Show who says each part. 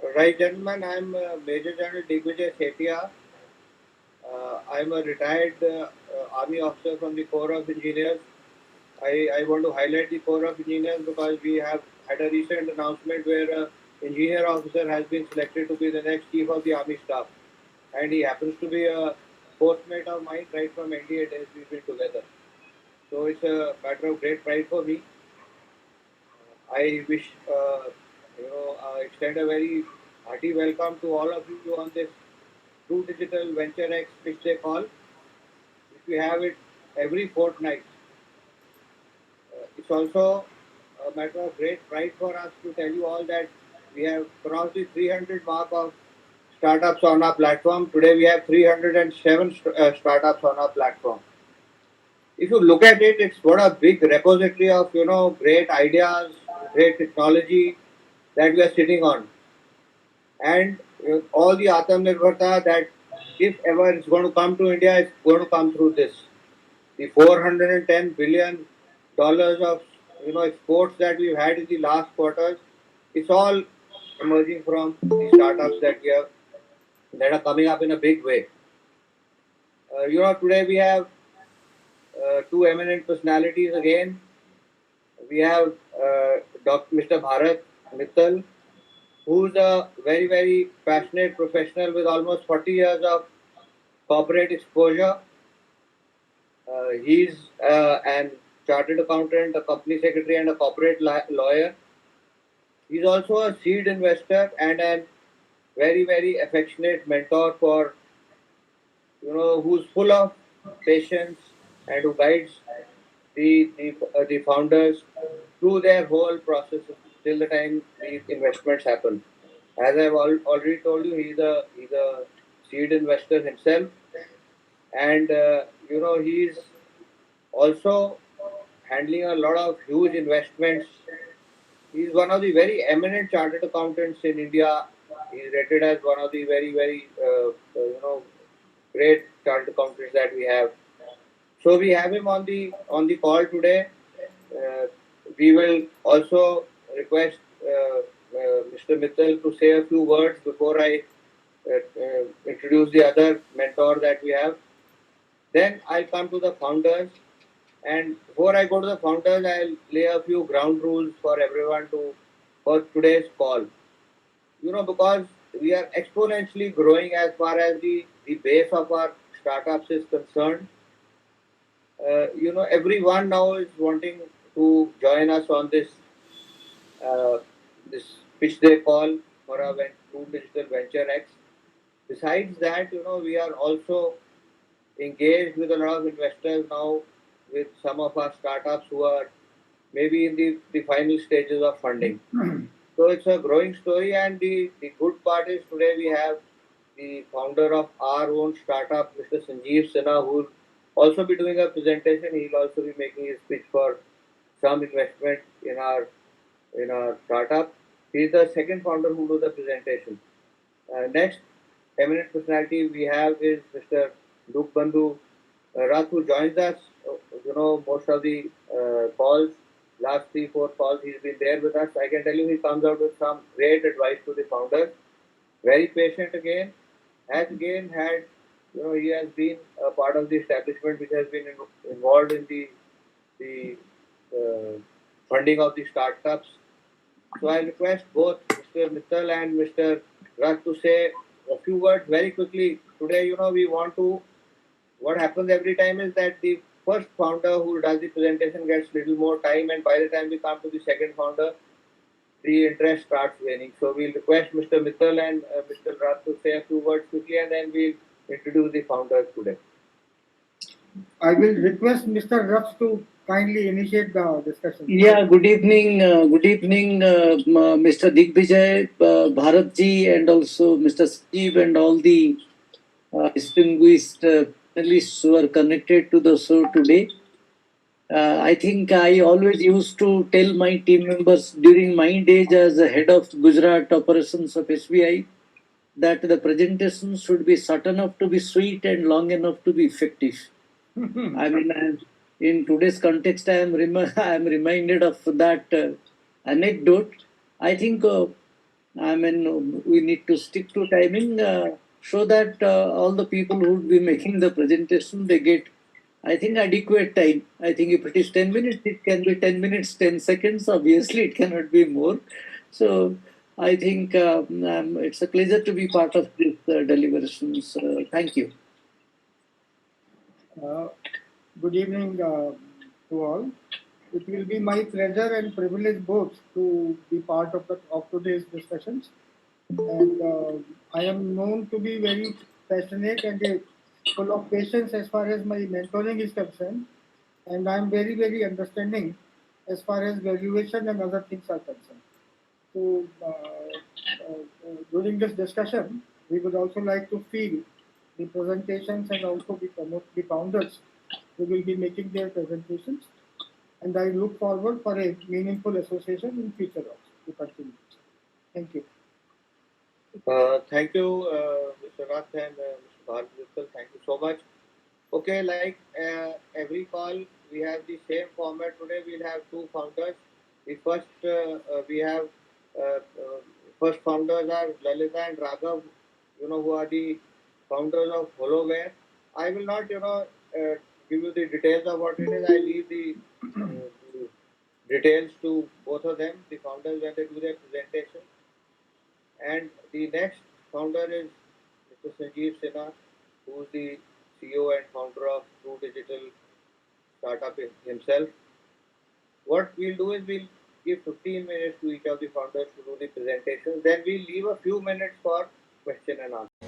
Speaker 1: Right, gentlemen, I'm Major General Digvijay Sethia. I'm a retired Army officer from the Corps of Engineers. I want to highlight the Corps of Engineers because we have had a recent announcement where an engineer officer has been selected to be the next Chief of the Army Staff. And he happens to be a postmate of mine right from NDA days we've been together. So it's a matter of great pride for me. I wish, extend a very hearty welcome to all of you on this True Digital Venture X, which they call, which we have it every fortnight. It's also a matter of great pride for us to tell you all that we have crossed the 300 mark of startups on our platform. Today we have 307 startups on our platform. If you look at it, it's what a big repository of great ideas, great technology that we are sitting on, and all the Atmanirbharta that if ever it's going to come to India, it's going to come through this. The $410 billion of exports that we've had in the last quarters, it's all emerging from the startups that we have that are coming up in a big way. Today we have two eminent personalities again. We have Mr. Bharat Mittal, who's a very, very passionate professional with almost 40 years of corporate exposure. He's an chartered accountant, a company secretary, and a corporate lawyer. He's also a seed investor and a very, very affectionate mentor for, who's full of patience and who guides the founders through their whole process till the time these investments happen. As I've already told you, he's a seed investor himself, and he's also handling a lot of huge investments. He's one of the very eminent chartered accountants in India. He's rated as one of the very, very great chartered accountants that we have. So we have him on the call today. Uh, we will also request Mr. Mittal to say a few words before I introduce the other mentor that we have. Then I'll come to the founders. And before I go to the founders, I'll lay a few ground rules for everyone for today's call. Because we are exponentially growing as far as the base of our startups is concerned. Everyone now is wanting to join us on uh, this which they call for a True Digital Venture X. Besides that, we are also engaged with a lot of investors now with some of our startups who are maybe in the final stages of funding. So it's a growing story, and the good part is today we have the founder of our own startup, Mr. Sanjeev Sinha, who will also be doing a presentation. He'll also be making a speech for some investment in our startup. He's the second founder who will do the presentation. Next eminent personality we have is Mr. Luke Bandhu Rath, who joins us. Most of the calls, last 3, 4 calls, he's been there with us. I can tell you he comes out with some great advice to the founders. Very patient again. Has again had, he has been a part of the establishment which has been involved in the funding of the startups. So I request both Mr. Mittal and Mr. Rath to say a few words very quickly. Today, we want to. What happens every time is that the first founder who does the presentation gets little more time, and by the time we come to the second founder, the interest starts waning. So we'll request Mr. Mittal and Mr. Rath to say a few words quickly, and then we'll introduce the founders today.
Speaker 2: I will request Mr. Rux to kindly initiate the discussion.
Speaker 3: Yeah, good evening, Mr. Digvijay, Bharat ji, and also Mr. Steve, and all the distinguished panelists who are connected to the show today. I think I always used to tell my team members during my days as a head of Gujarat operations of SBI that the presentation should be short enough to be sweet and long enough to be effective. I mean, in today's context, I am reminded of that anecdote. I think I mean, we need to stick to timing so that all the people who would be making the presentation, they get, I think, adequate time. I think if it is 10 minutes, it can be 10 minutes, 10 seconds. Obviously, it cannot be more. So I think it's a pleasure to be part of this deliberations. Thank you.
Speaker 2: Good evening to all. It will be my pleasure and privilege both to be part of today's discussions. And I am known to be very passionate and full of patience as far as my mentoring is concerned. And I am very understanding as far as valuation and other things are concerned. So during this discussion, we would also like to feel the presentations and also the founders who will be making their presentations. And I look forward for a meaningful association in future also to continue. Thank you.
Speaker 1: Thank you, Mr. Rath and Mr. Bhargav. Thank you so much. Okay, like every call, we have the same format. Today we'll have two founders. The first, we have first founders are Lalita and Raghav, who are the founders of HoloWare. I will not, give you the details of what it is. I leave the details to both of them, the founders, when they do their presentation. And the next founder is Mr. Sanjeev Sinha, who is the CEO and founder of True Digital startup himself. What we'll do is we'll give 15 minutes to each of the founders to do the presentation. Then we'll leave a few minutes for question and answer.